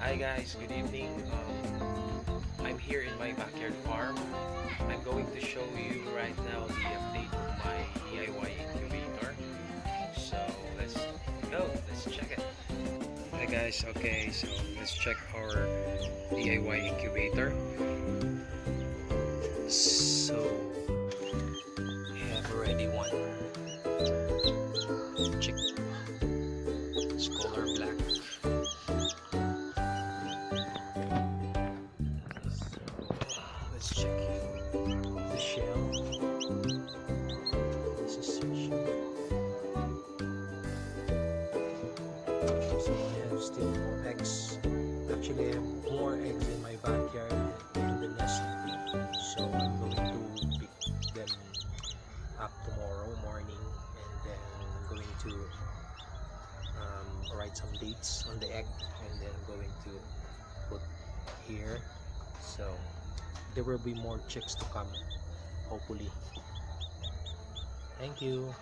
Hi guys, good evening. I'm here in my backyard farm. I'm going to show you right now the update of my DIY incubator. So let's go, let's check it. Hi guys, okay, so let's check our DIY incubator. So we have already one chick. It's color black. Let's check the shell. This is her shell. So I have still more eggs. Actually, I have more eggs in my backyard in the nest. So I'm going to pick them up tomorrow morning, and then I'm going to write some dates on the egg, and then I'm going to put here. So there will be more chicks to come, hopefully. Thank you.